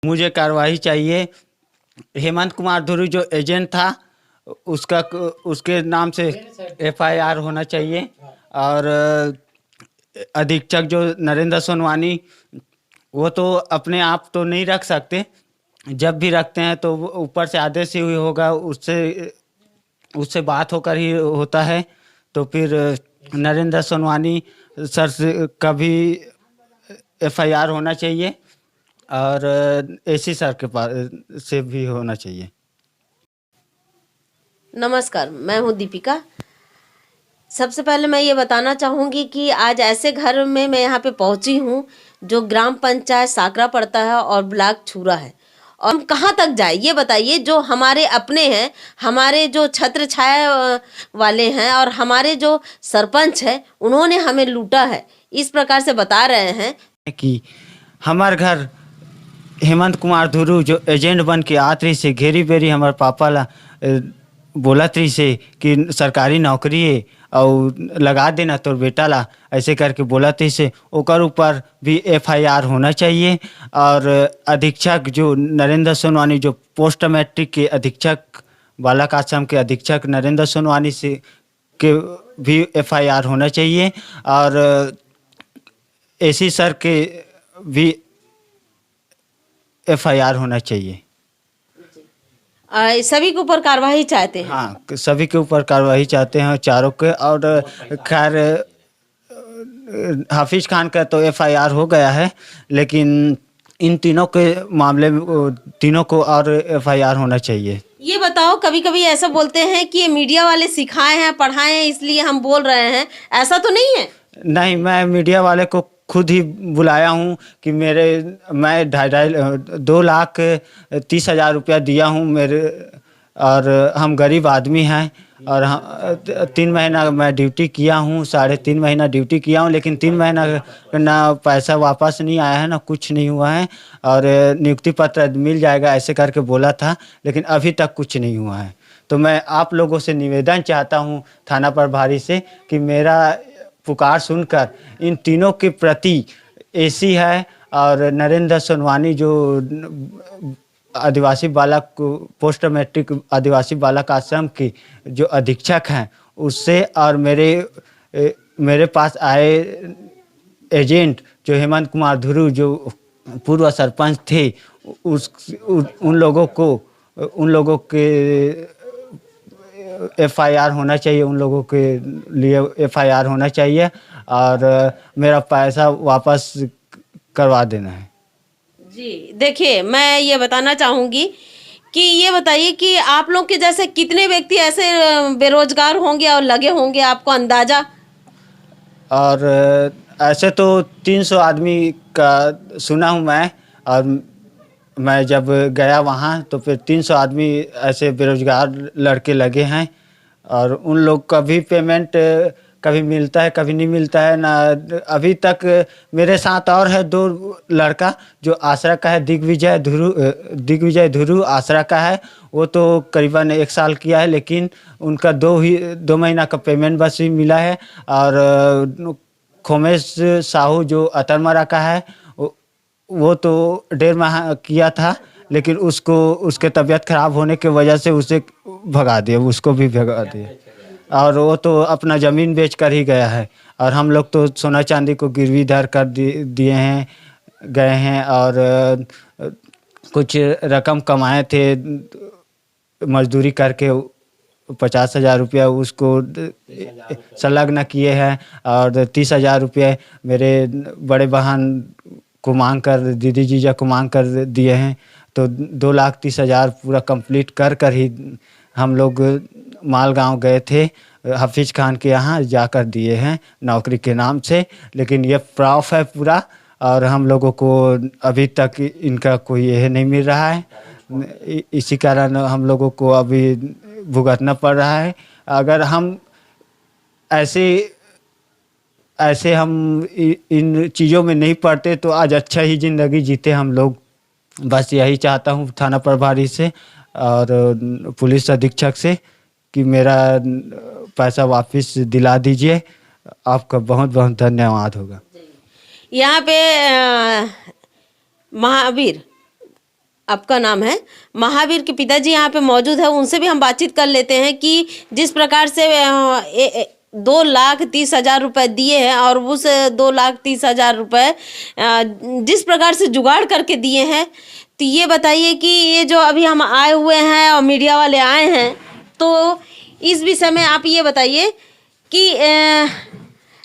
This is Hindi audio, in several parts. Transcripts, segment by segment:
मुझे कार्रवाई चाहिए। हेमंत कुमार धुरी जो एजेंट था उसका उसके नाम से एफआईआर होना चाहिए। और अधीक्षक जो नरेंद्र सोनवानी, वो तो अपने आप तो नहीं रख सकते, जब भी रखते हैं तो ऊपर से आदेश ही होगा, उससे उससे बात होकर ही होता है। तो फिर नरेंद्र सोनवानी सर से कभी एफआईआर होना चाहिए और एसी सर के पास से भी होना चाहिए। नमस्कार, मैं हूं दीपिका। सबसे पहले मैं ये बताना चाहूँगी कि आज ऐसे घर में मैं यहाँ पे पहुँची हूँ जो ग्राम पंचायत साकरा पड़ता है और ब्लॉक छूरा है। और हम कहाँ तक जाए ये बताइए। जो हमारे अपने हैं, हमारे जो छत्र छाया वाले हैं और हमारे जो सरपंच है, उन्होंने हमें लूटा है, इस प्रकार से बता रहे हैं कि हमार घर हेमंत कुमार धुरू जो एजेंट बन के आतरी से घेरी बेरी हमारे पापा ला बोला तरी से कि सरकारी नौकरी है और लगा देना तोर बेटा ला, ऐसे करके बोला थी से ओकर ऊपर भी एफआईआर होना चाहिए। और अधीक्षक जो नरेंद्र सोनवानी जो पोस्ट मैट्रिक के अधीक्षक बालक आश्रम के अधीक्षक नरेंद्र सोनवानी से के भी एफआईआर होना चाहिए। और एसी सर के भी एफआईआर होना चाहिए। सभी के ऊपर कार्रवाई चाहते हैं। हाँ, सभी के ऊपर कार्रवाई चाहते हैं, चारों के। और खैर हाफिज खान का तो एफआईआर हो गया है, लेकिन इन तीनों के मामले में तीनों को और एफआईआर होना चाहिए। ये बताओ, कभी कभी ऐसा बोलते हैं कि ये मीडिया वाले सिखाए हैं, पढ़ाए हैं, इसलिए हम बोल रहे हैं, ऐसा तो नहीं है? नहीं, मैं मीडिया वाले को खुद ही बुलाया हूँ कि मैं 2,30,000 रुपया दिया हूँ मेरे, और हम गरीब आदमी हैं। और 3 महीना मैं ड्यूटी किया हूँ, 3.5 महीना ड्यूटी किया हूँ, लेकिन 3 महीना ना पैसा वापस नहीं आया है, ना कुछ नहीं हुआ है। और नियुक्ति पत्र मिल जाएगा ऐसे करके बोला था, लेकिन अभी तक कुछ नहीं हुआ है। तो मैं आप लोगों से निवेदन चाहता हूँ थाना प्रभारी से कि मेरा पुकार सुनकर इन तीनों के प्रति एसी है और नरेंद्र सोनवानी जो आदिवासी बालक पोस्ट मैट्रिक आदिवासी बालक आश्रम के जो अधीक्षक हैं उससे, और मेरे पास आए एजेंट जो हेमंत कुमार धुरू जो पूर्व सरपंच थे, उन लोगों के एफआईआर होना चाहिए, उन लोगों के लिए एफआईआर होना चाहिए और मेरा पैसा वापस करवा देना है। जी देखिए, मैं ये बताना चाहूँगी कि ये बताइए कि आप लोग के जैसे कितने व्यक्ति ऐसे बेरोजगार होंगे और लगे होंगे, आपको अंदाजा? और ऐसे तो 300 आदमी का सुना हूँ मैं, और मैं जब गया वहाँ तो फिर 300 आदमी ऐसे बेरोजगार लड़के लगे हैं। और उन लोग का भी पेमेंट कभी मिलता है कभी नहीं मिलता है ना। अभी तक मेरे साथ और है 2 लड़का जो आसरा का है, दिग्विजय धुरू आसरा का है। वो तो करीबन 1 साल किया है, लेकिन उनका 2 महीना का पेमेंट बस ही मिला है। और खोमेश साहू जो अतरमरा का है, वो तो 1.5 माह किया था, लेकिन उसके तबीयत खराब होने की वजह से उसको भी भगा दिया। और वो तो अपना ज़मीन बेच कर ही गया है, और हम लोग तो सोना चांदी को गिरवी धर कर दिए हैं, गए हैं। और कुछ रकम कमाए थे मजदूरी करके, 50,000 रुपया उसको संलग्न किए हैं, और 30,000 रुपये मेरे बड़े बहन को मांग कर, दीदी जीजा को मांग कर दिए हैं। तो 2,30,000 पूरा कंप्लीट कर ही हम लोग मालगांव गए थे, हाफिज खान के यहाँ जाकर दिए हैं नौकरी के नाम से। लेकिन ये प्रूफ है पूरा, और हम लोगों को अभी तक इनका कोई यह नहीं मिल रहा है। इसी कारण हम लोगों को अभी भुगतना पड़ रहा है। अगर हम ऐसे हम इन चीज़ों में नहीं पड़ते तो आज अच्छा ही ज़िंदगी जीते हम लोग। बस यही चाहता हूँ थाना प्रभारी से और पुलिस अधीक्षक से कि मेरा पैसा वापस दिला दीजिए। आपका बहुत बहुत धन्यवाद होगा। यहाँ पे महावीर आपका नाम है, महावीर के पिताजी यहाँ पे मौजूद है, उनसे भी हम बातचीत कर लेते हैं कि जिस प्रकार से 2,30,000 रुपए दिए हैं और उस 2,30,000 रुपए जिस प्रकार से जुगाड़ करके दिए हैं, तो ये बताइए कि ये जो अभी हम आए हुए हैं और मीडिया वाले आए हैं, तो इस विषय में आप ये बताइए कि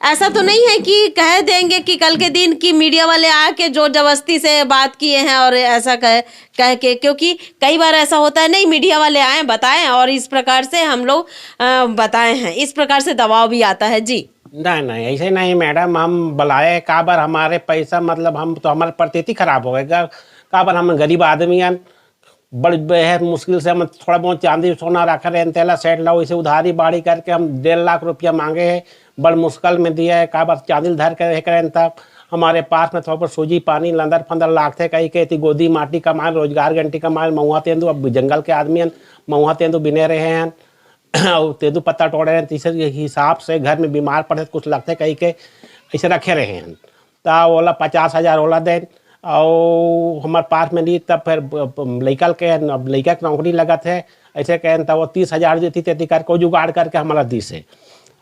ऐसा तो नहीं है कि कह देंगे कि कल के दिन कि मीडिया वाले आके जोर जबरदस्ती से बात किए हैं और ऐसा कह के, क्योंकि कई बार ऐसा होता है, नहीं मीडिया वाले आए बताएं और इस प्रकार से हम लोग बताए हैं, इस प्रकार से दबाव भी आता है। जी नहीं ऐसे नहीं मैडम, हम बुलाए का बार हमारे पैसा मतलब हम तो हमारे प्रतीति खराब हो गए का बार, हम गरीब आदमी हैं, बड़ी बेहद मुश्किल से हम थोड़ा बहुत चांदी सोना रखा रहे तेला सेट लो, इसे उधारी बाड़ी करके हम 1.5 लाख रुपया मांगे हैं, बड़ मुश्किल में दिया है, का बार चांदी धर कर करें तब हमारे पास में थोड़ा सूजी पानी लंदर 15 लाख थे, कहीं कहती गोदी माटी कमाए, रोजगार घंटी कमाए, महुआ तेंदु अब जंगल के आदमी हैं, महुआ तेंदु बिने रहे हैं और तेंदु पत्ता तोड़ रहे हैं, तीसरे हिसाब से घर में बीमार पड़े कुछ लगते कहीं के ऐसे रखे रहे हैं, तो ओला 50,000 ओला दें और हमारे पास में नहीं, तब फिर लड़का के नौकरी लगा थे, ऐसे कहें तब वो 30,000 देती तेती करके जुगाड़ करके हमारा दी से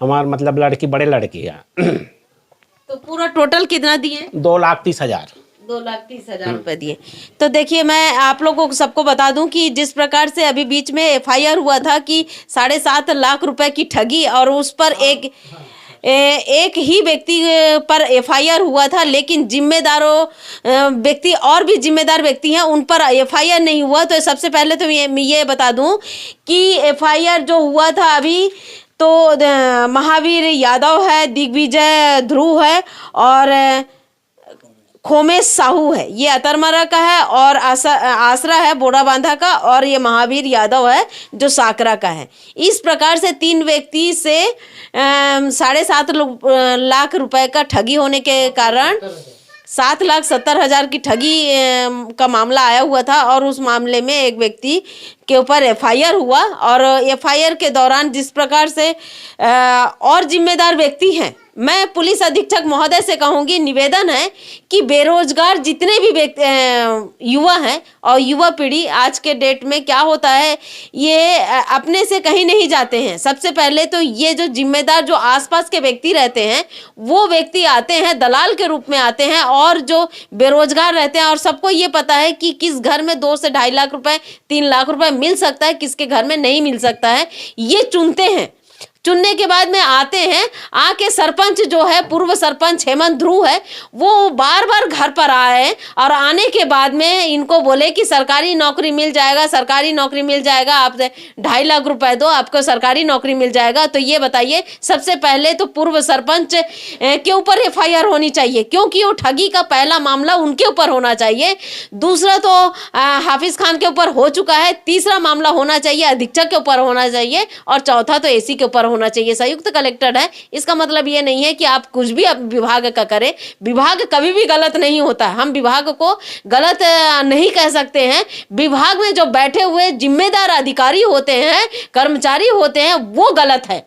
हमारा मतलब लड़की बड़े लड़की है। तो पूरा टोटल कितना दिए? 2,30,000। 2,30,000 रुपए दिए। तो देखिए, मैं आप लोगों को सबको बता दूं कि जिस प्रकार से अभी बीच में FIR हुआ था कि 7.5 लाख रुपए की ठगी और उस पर एक ही व्यक्ति पर FIR हुआ था, लेकिन जिम्मेदारों व्यक्ति और भी जिम्मेदार व्यक्ति हैं उन पर FIR नहीं हुआ। तो सबसे पहले तो ये बता दूं कि FIR जो हुआ था अभी, तो महावीर यादव है, दिग्विजय ध्रुव है और खोमेश साहू है, ये अतरमरा का है, और आसरा है बोड़ा बांधा का, और ये महावीर यादव है जो साकरा का है। इस प्रकार से 3 व्यक्ति से 7.5 लाख रुपए का ठगी होने के कारण 7,70,000 की ठगी का मामला आया हुआ था और उस मामले में एक व्यक्ति के ऊपर FIR हुआ और FIR के दौरान जिस प्रकार से और जिम्मेदार व्यक्ति हैं, मैं पुलिस अधीक्षक महोदय से कहूंगी, निवेदन है कि बेरोजगार जितने भी युवा हैं और युवा पीढ़ी आज के डेट में क्या होता है, ये अपने से कहीं नहीं जाते हैं। सबसे पहले तो ये जो जिम्मेदार जो आसपास के व्यक्ति रहते हैं वो व्यक्ति आते हैं, दलाल के रूप में आते हैं, और जो बेरोजगार रहते हैं और सबको ये पता है कि किस घर में 2 से 2.5 लाख रुपए 3 लाख रुपए मिल सकता है, किसके घर में नहीं मिल सकता है, ये चुनते हैं। चुनने के बाद में आते हैं, आके सरपंच जो है, पूर्व सरपंच हेमंत ध्रुव है, वो बार बार घर पर आए और आने के बाद में इनको बोले कि सरकारी नौकरी मिल जाएगा, सरकारी नौकरी मिल जाएगा, आप 2.5 लाख रुपए दो, आपको सरकारी नौकरी मिल जाएगा। तो ये बताइए, सबसे पहले तो पूर्व सरपंच के ऊपर FIR होनी चाहिए, क्योंकि वो ठगी का पहला मामला उनके ऊपर होना चाहिए। दूसरा तो हाफिज खान के ऊपर हो चुका है, तीसरा मामला होना चाहिए अधीक्षक के ऊपर होना चाहिए, और चौथा तो AC के ऊपर होना चाहिए। संयुक्त कलेक्टर है, इसका मतलब ये नहीं है कि आप कुछ भी विभाग का करें, विभाग कभी भी गलत नहीं होता, हम विभाग को गलत नहीं कह सकते हैं। विभाग में जो बैठे हुए जिम्मेदार अधिकारी होते हैं, कर्मचारी होते हैं, वो गलत है,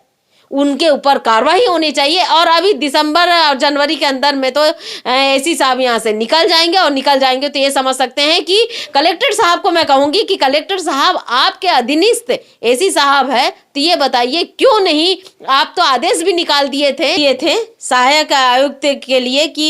उनके ऊपर कार्रवाई होनी चाहिए। और अभी दिसंबर और जनवरी के अंदर में तो AC साहब यहाँ से निकल जाएंगे, और निकल जाएंगे तो ये समझ सकते हैं कि कलेक्टर साहब को मैं कहूंगी कि कलेक्टर साहब आपके अधीनस्थ AC साहब है, तो ये बताइए क्यों नहीं, आप तो आदेश भी निकाल दिए थे सहायक आयुक्त के लिए कि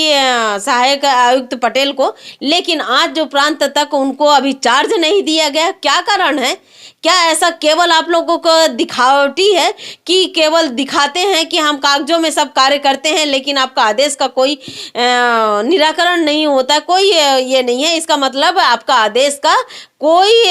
सहायक आयुक्त पटेल को, लेकिन आज जो प्रांत तक उनको अभी चार्ज नहीं दिया गया, क्या कारण है? क्या ऐसा केवल आप लोगों को दिखावटी है कि केवल दिखाते हैं कि हम कागजों में सब कार्य करते हैं, लेकिन आपका आदेश का कोई निराकरण नहीं होता, कोई ये नहीं है, इसका मतलब आपका आदेश का कोई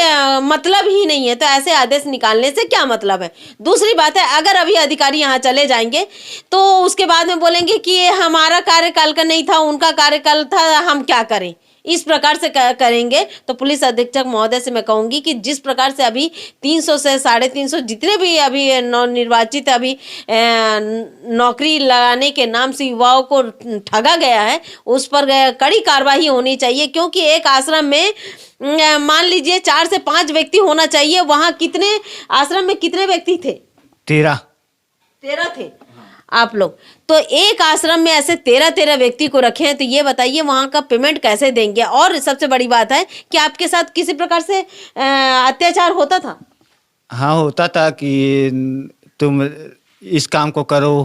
मतलब ही नहीं है। तो ऐसे आदेश निकालने से क्या मतलब है? दूसरी बात है, अगर अभी अधिकारी यहाँ चले जाएंगे तो उसके बाद में बोलेंगे कि ये हमारा कार्यकाल का नहीं था, उनका कार्यकाल था, हम क्या करें, इस प्रकार से करेंगे। तो पुलिस अधीक्षक महोदय से मैं कहूंगी कि जिस प्रकार से अभी 300 से 350 जितने भी अभी नवनिर्वाचित अभी नौकरी लगाने के नाम से युवाओं को ठगा गया है, उस पर कड़ी कार्रवाई होनी चाहिए। क्योंकि एक आश्रम में मान लीजिए 4 से 5 व्यक्ति होना चाहिए, वहां कितने आश्रम में कितने व्यक्ति थे? 13 थे। आप लोग, तो एक आश्रम में ऐसे 13 व्यक्ति को रखे हैं, तो ये बताइए वहाँ का पेमेंट कैसे देंगे। और सबसे बड़ी बात है कि आपके साथ किसी प्रकार से अत्याचार होता था? हाँ, होता था कि तुम इस काम को करो,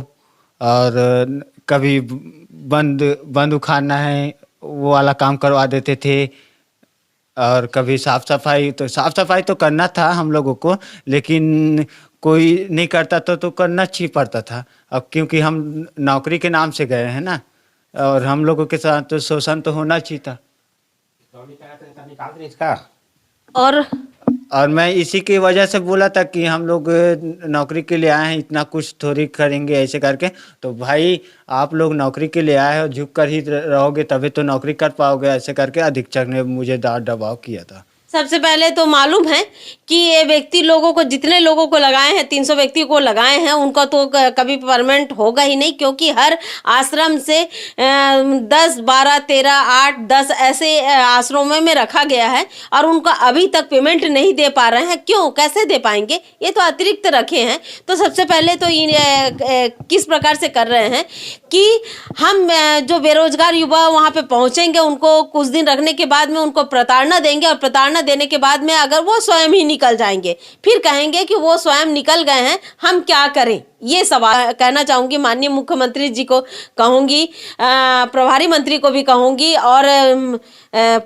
और कभी बंद उखाड़ना है वो वाला काम करवा देते थे, और कभी साफ सफाई तो करना था हम लोगों को, लेकिन कोई नहीं करता तो करना चाहिए पड़ता था। अब क्योंकि हम नौकरी के नाम से गए हैं ना, और हम लोगों के साथ तो शोषण तो होना चाहिए था। निकाल दे इसका। और मैं इसी की वजह से बोला था कि हम लोग नौकरी के लिए आए हैं, इतना कुछ थोड़ी करेंगे ऐसे करके। तो भाई आप लोग नौकरी के लिए आए हो, झुक कर ही रहोगे तभी तो नौकरी कर पाओगे, ऐसे करके अधीक्षक ने मुझे दाब दबाव किया था। सबसे पहले तो मालूम है कि ये व्यक्ति लोगों को, जितने लोगों को लगाए हैं, 300 व्यक्ति को लगाए हैं, उनका तो कभी परमानेंट होगा ही नहीं, क्योंकि हर आश्रम से 10, 12, 13, 8, 10 ऐसे आश्रमों में रखा गया है, और उनका अभी तक पेमेंट नहीं दे पा रहे हैं। क्यों, कैसे दे पाएंगे? ये तो अतिरिक्त रखे हैं। तो सबसे पहले तो किस प्रकार से कर रहे हैं कि हम जो बेरोजगार युवा वहाँ पे पहुँचेंगे, उनको कुछ दिन रखने के बाद में उनको प्रताड़ना देंगे, और प्रताड़ना देने के बाद में अगर वो स्वयं ही निकल जाएंगे, फिर कहेंगे कि वो स्वयं निकल गए हैं, हम क्या करें। ये सवाल कहना चाहूँगी, माननीय मुख्यमंत्री जी को कहूँगी, प्रभारी मंत्री को भी कहूँगी, और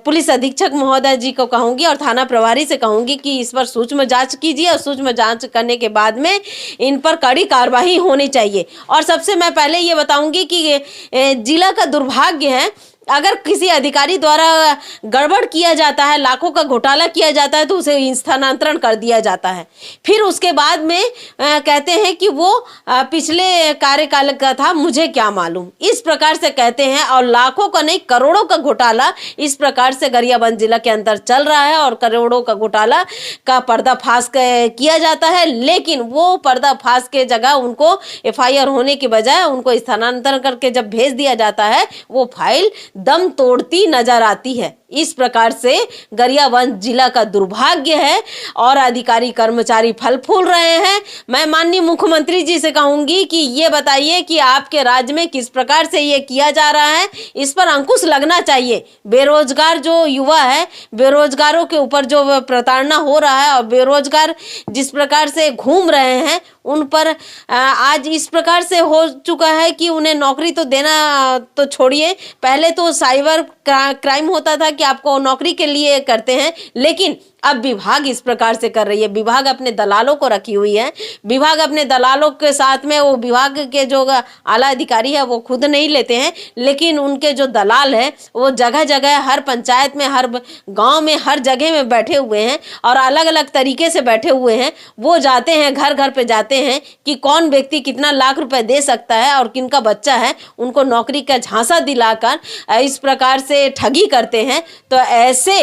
पुलिस अधीक्षक महोदय जी को कहूँगी, और थाना प्रभारी से कहूँगी कि इस पर सूक्ष्म जांच कीजिए, और सूक्ष्म जांच करने के बाद में इन पर कड़ी कार्रवाई होनी चाहिए। और सबसे मैं पहले ये बताऊँगी कि जिला का दुर्भाग्य है, अगर किसी अधिकारी द्वारा गड़बड़ किया जाता है, लाखों का घोटाला किया जाता है, तो उसे स्थानांतरण कर दिया जाता है। फिर उसके बाद में कहते हैं कि वो पिछले कार्यकाल का था, मुझे क्या मालूम, इस प्रकार से कहते हैं। और लाखों का नहीं, करोड़ों का घोटाला इस प्रकार से गरियाबंद जिला के अंदर चल रहा है, और करोड़ों का घोटाला का पर्दाफाश किया जाता है। लेकिन वो पर्दाफाश के जगह उनको FIR होने के बजाय उनको स्थानांतरण करके जब भेज दिया जाता है, वो फाइल दम तोड़ती नजर आती है। इस प्रकार से गरियाबंद जिला का दुर्भाग्य है, और अधिकारी कर्मचारी फल फूल रहे हैं। मैं माननीय मुख्यमंत्री जी से कहूंगी कि ये बताइए कि आपके राज्य में किस प्रकार से ये किया जा रहा है, इस पर अंकुश लगना चाहिए। बेरोजगार जो युवा है, बेरोजगारों के ऊपर जो प्रताड़ना हो रहा है, और बेरोजगार जिस प्रकार से घूम रहे हैं, उन पर आज इस प्रकार से हो चुका है कि उन्हें नौकरी तो देना तो छोड़िए, पहले तो साइबर क्राइम होता था कि आपको नौकरी के लिए करते हैं, लेकिन अब विभाग इस प्रकार से कर रही है। विभाग अपने दलालों को रखी हुई है, विभाग अपने दलालों के साथ में, वो विभाग के जो आला अधिकारी है वो खुद नहीं लेते हैं, लेकिन उनके जो दलाल है वो जगह जगह, हर पंचायत में, हर गांव में, हर जगह में बैठे हुए हैं, और अलग अलग तरीके से बैठे हुए हैं। वो जाते हैं, घर घर पे जाते हैं कि कौन व्यक्ति कितना लाख रुपए दे सकता है, और किनका बच्चा है, उनको नौकरी का झांसा दिलाकर इस प्रकार से ठगी करते हैं। तो ऐसे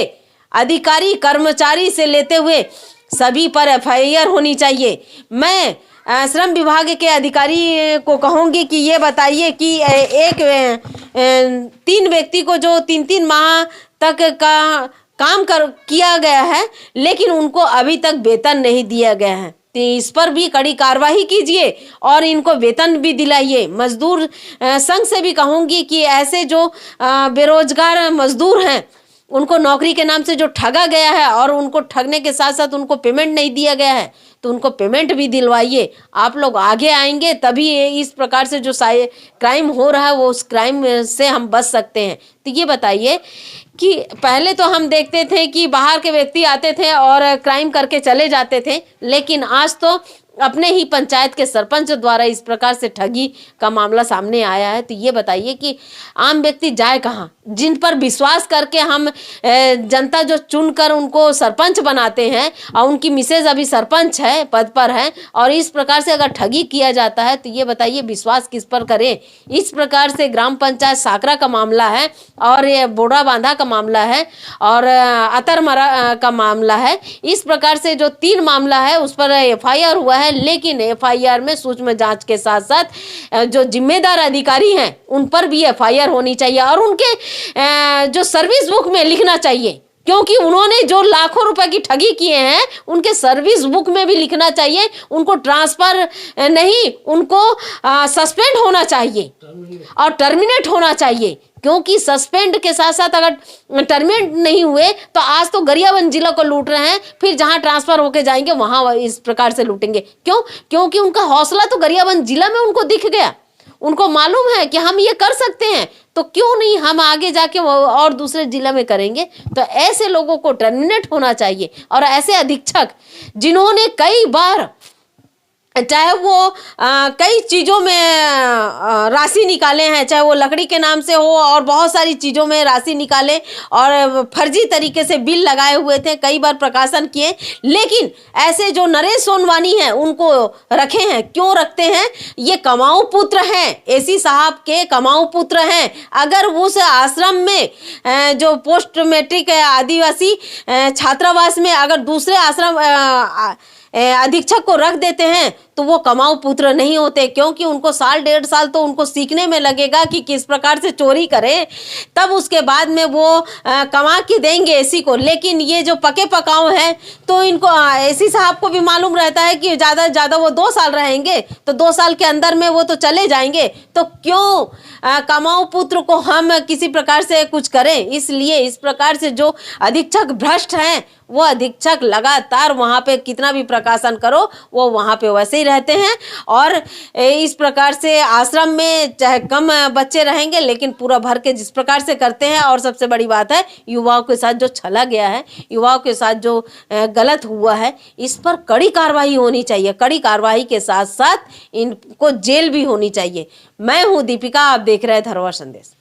अधिकारी कर्मचारी से लेते हुए सभी पर FIR होनी चाहिए। मैं श्रम विभाग के अधिकारी को कहूँगी कि ये बताइए कि एक 3 व्यक्ति को जो 3-3 माह तक का काम किया गया है, लेकिन उनको अभी तक वेतन नहीं दिया गया है, तो इस पर भी कड़ी कार्रवाई कीजिए और इनको वेतन भी दिलाइए। मजदूर संघ से भी कहूँगी कि ऐसे जो बेरोजगार मजदूर हैं, उनको नौकरी के नाम से जो ठगा गया है, और उनको ठगने के साथ साथ उनको पेमेंट नहीं दिया गया है, तो उनको पेमेंट भी दिलवाइए। आप लोग आगे आएंगे तभी इस प्रकार से जो क्राइम हो रहा है, वो उस क्राइम से हम बच सकते हैं। तो ये बताइए कि पहले तो हम देखते थे कि बाहर के व्यक्ति आते थे और क्राइम करके चले जाते थे, लेकिन आज तो अपने ही पंचायत के सरपंच द्वारा इस प्रकार से ठगी का मामला सामने आया है। तो ये बताइए कि आम व्यक्ति जाए कहाँ, जिन पर विश्वास करके हम जनता जो चुनकर उनको सरपंच बनाते हैं, और उनकी मिसेज अभी सरपंच है, पद पर है, और इस प्रकार से अगर ठगी किया जाता है, तो ये बताइए विश्वास किस पर करें। इस प्रकार से ग्राम पंचायत साकरा का मामला है, और ये बोड़ा बांधा का मामला है, और अतरमरा का मामला है। इस प्रकार से जो 3 मामला है उस पर FIR हुआ है, लेकिन FIR में सूक्ष्म जांच के साथ साथ जो जिम्मेदार अधिकारी हैं उन पर भी FIR होनी चाहिए, और उनके जो सर्विस बुक में लिखना चाहिए क्योंकि उन्होंने जो लाखों रुपए की ठगी किए हैं उनके सर्विस बुक में भी लिखना चाहिए, उनको ट्रांसफर नहीं, उनको सस्पेंड होना चाहिए और टर्मिनेट होना चाहिए। क्योंकि सस्पेंड के साथ साथ अगर टर्मिनेट नहीं हुए तो आज तो गरियाबंद जिला को लूट रहे हैं, फिर जहां ट्रांसफर होके जाएंगे वहां इस प्रकार से लूटेंगे। क्यों? क्योंकि उनका हौसला तो गरियाबंद जिला में उनको दिख गया, उनको मालूम है कि हम ये कर सकते हैं, तो क्यों नहीं हम आगे जाके और दूसरे जिला में करेंगे। तो ऐसे लोगों को टर्मिनेट होना चाहिए। और ऐसे अधीक्षक जिन्होंने कई बार चाहे वो कई चीज़ों में राशि निकाले हैं, चाहे वो लकड़ी के नाम से हो और बहुत सारी चीज़ों में राशि निकाले और फर्जी तरीके से बिल लगाए हुए थे, कई बार प्रकाशन किए, लेकिन ऐसे जो नरेश सोनवानी हैं उनको रखे हैं। क्यों रखते हैं? ये कमाऊ पुत्र हैं, एसी साहब के कमाऊ पुत्र हैं। अगर उस आश्रम में जो पोस्ट मैट्रिक आदिवासी छात्रावास में अगर दूसरे आश्रम अधीक्षक को रख देते हैं तो वो कमाऊ पुत्र नहीं होते, क्योंकि उनको साल 1.5 साल तो उनको सीखने में लगेगा कि किस प्रकार से चोरी करें, तब उसके बाद में वो कमा के देंगे एसी को। लेकिन ये जो पके पकाऊ है तो इनको एसी साहब को भी मालूम रहता है कि ज़्यादा से ज़्यादा वो 2 साल रहेंगे, तो 2 साल के अंदर में वो तो चले जाएंगे। तो क्यों कमाऊ पुत्र को हम किसी प्रकार से कुछ करें? इसलिए इस प्रकार से जो अधीक्षक भ्रष्ट हैं वो अधीक्षक लगातार वहाँ पे कितना भी प्रकाशन करो वो वहाँ पे वैसे ही रहते हैं। और इस प्रकार से आश्रम में चाहे कम बच्चे रहेंगे लेकिन पूरा भर के जिस प्रकार से करते हैं। और सबसे बड़ी बात है, युवाओं के साथ जो छला गया है, युवाओं के साथ जो गलत हुआ है, इस पर कड़ी कार्रवाई होनी चाहिए। कड़ी कार्रवाई के साथ साथ इनको जेल भी होनी चाहिए। मैं हूँ दीपिका, आप देख रहे हैं धरोहर संदेश।